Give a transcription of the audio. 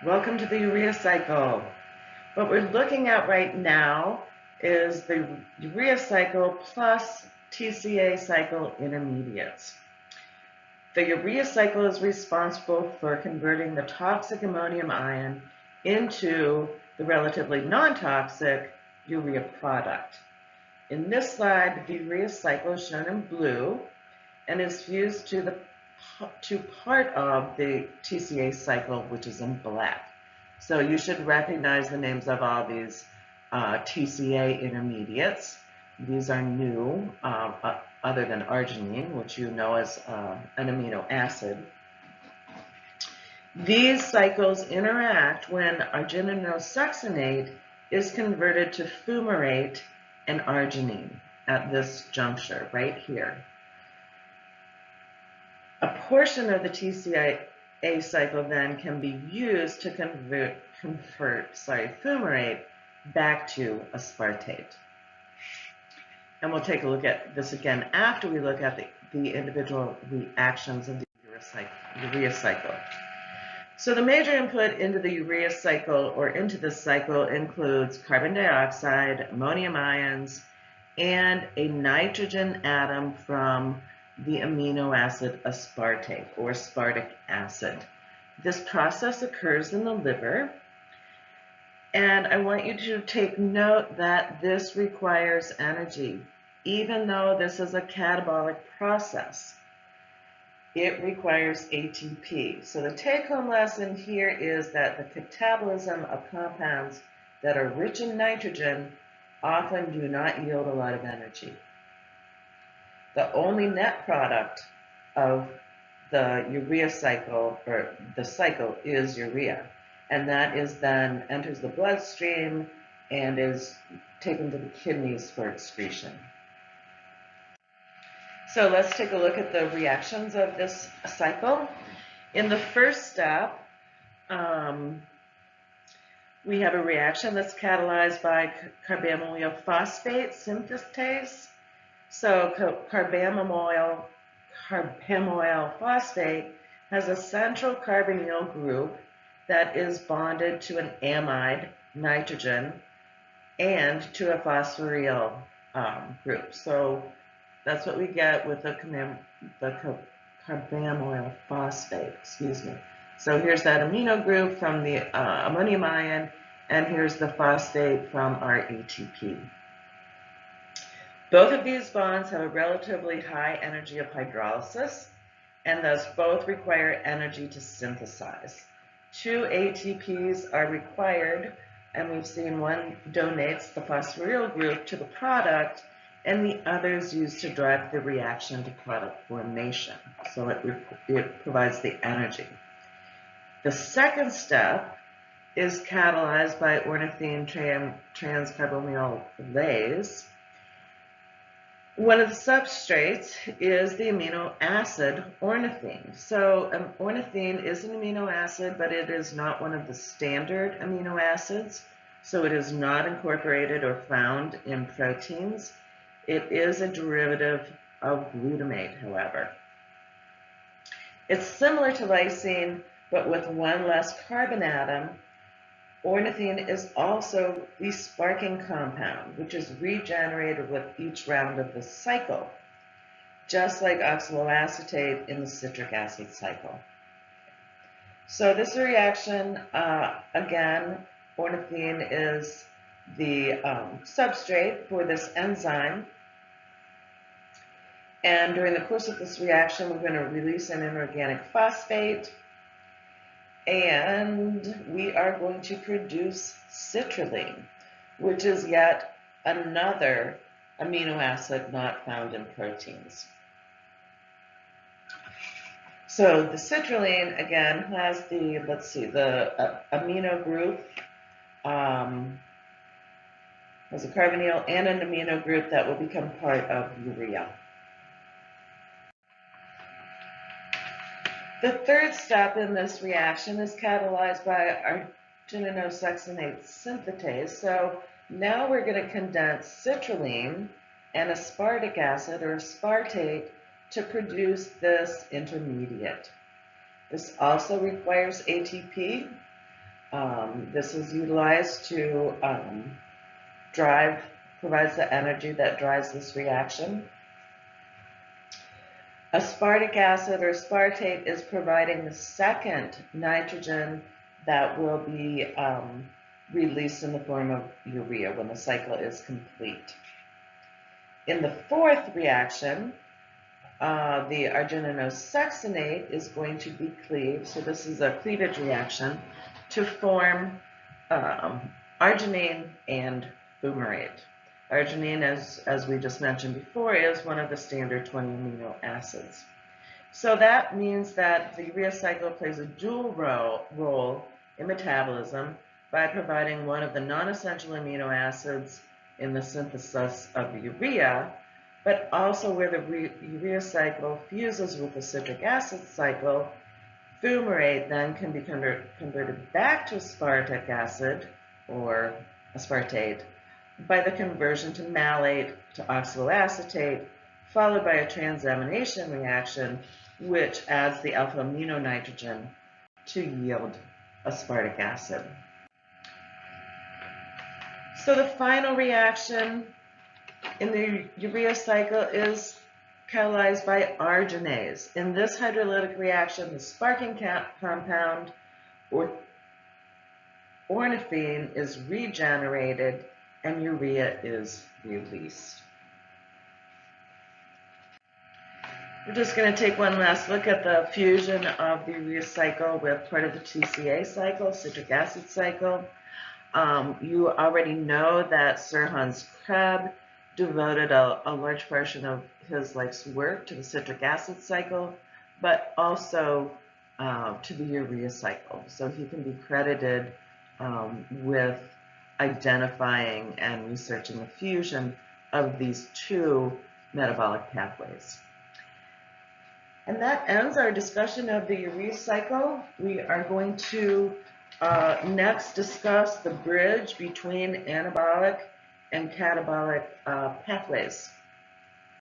Welcome to the urea cycle. What we're looking at right now is the urea cycle plus TCA cycle intermediates. The urea cycle is responsible for converting the toxic ammonium ion into the relatively non-toxic urea product. In this slide, the urea cycle is shown in blue and is fused to part of the TCA cycle, which is in black. So you should recognize the names of all these TCA intermediates. These are new, other than arginine, which you know as an amino acid. These cycles interact when argininosexonate is converted to fumarate and arginine at this juncture right here. A portion of the TCA cycle then can be used to convert fumarate back to aspartate. And we'll take a look at this again after we look at the individual reactions of the urea cycle. So the major input into the urea cycle or into this cycle includes carbon dioxide, ammonium ions, and a nitrogen atom from the amino acid aspartate or aspartic acid. This process occurs in the liver, and I want you to take note that this requires energy. Even though this is a catabolic process, it requires ATP. So the take-home lesson here is that the catabolism of compounds that are rich in nitrogen often do not yield a lot of energy. The only net product of the urea cycle, or the cycle, is urea. And that is then enters the bloodstream and is taken to the kidneys for excretion. So let's take a look at the reactions of this cycle. In the first step, we have a reaction that's catalyzed by carbamyl phosphate synthetase. So carbamyl phosphate has a central carbonyl group that is bonded to an amide, nitrogen, and to a phosphoryl group. So that's what we get with the carbamyl phosphate, excuse me. So here's that amino group from the ammonium ion, and here's the phosphate from our ATP. Both of these bonds have a relatively high energy of hydrolysis, and thus both require energy to synthesize. 2 ATPs are required, and we've seen one donates the phosphoryl group to the product, and the other is used to drive the reaction to product formation. So it provides the energy. The second step is catalyzed by ornithine transcarbamylase. One of the substrates is the amino acid ornithine. So ornithine is an amino acid, but it is not one of the standard amino acids. So it is not incorporated or found in proteins. It is a derivative of glutamate, however. It's similar to lysine, but with one less carbon atom. Ornithine is also the sparking compound, which is regenerated with each round of the cycle, just like oxaloacetate in the citric acid cycle. So this reaction, again, ornithine is the substrate for this enzyme. And during the course of this reaction, we're going to release an inorganic phosphate, and we are going to produce citrulline, which is yet another amino acid not found in proteins. So the citrulline, again, has the, the amino group, has a carbonyl and an amino group that will become part of urea. The third step in this reaction is catalyzed by argininosexonate synthetase. So now we're going to condense citrulline and aspartic acid or aspartate to produce this intermediate. This also requires ATP, This is utilized to provides the energy that drives this reaction. Aspartic acid or aspartate is providing the second nitrogen that will be released in the form of urea when the cycle is complete. In the fourth reaction, the argininosextonate is going to be cleaved, so this is a cleavage reaction, to form arginine and fumarate. Arginine, as we just mentioned before, is one of the standard 20 amino acids. So that means that the urea cycle plays a dual role in metabolism by providing one of the non-essential amino acids in the synthesis of urea, but also where the urea cycle fuses with the citric acid cycle, fumarate then can be converted back to aspartic acid or aspartate by the conversion to malate to oxaloacetate, followed by a transamination reaction, which adds the alpha amino nitrogen to yield aspartic acid. So the final reaction in the urea cycle is catalyzed by arginase. In this hydrolytic reaction, the sparking compound, or ornithine, is regenerated and urea is released. We're just going to take one last look at the fusion of the urea cycle with part of the TCA cycle, citric acid cycle. You already know that Sir Hans Krebs devoted a large portion of his life's work to the citric acid cycle, but also to the urea cycle. So he can be credited with identifying and researching the fusion of these two metabolic pathways. And that ends our discussion of the urea cycle. We are going to next discuss the bridge between anabolic and catabolic pathways.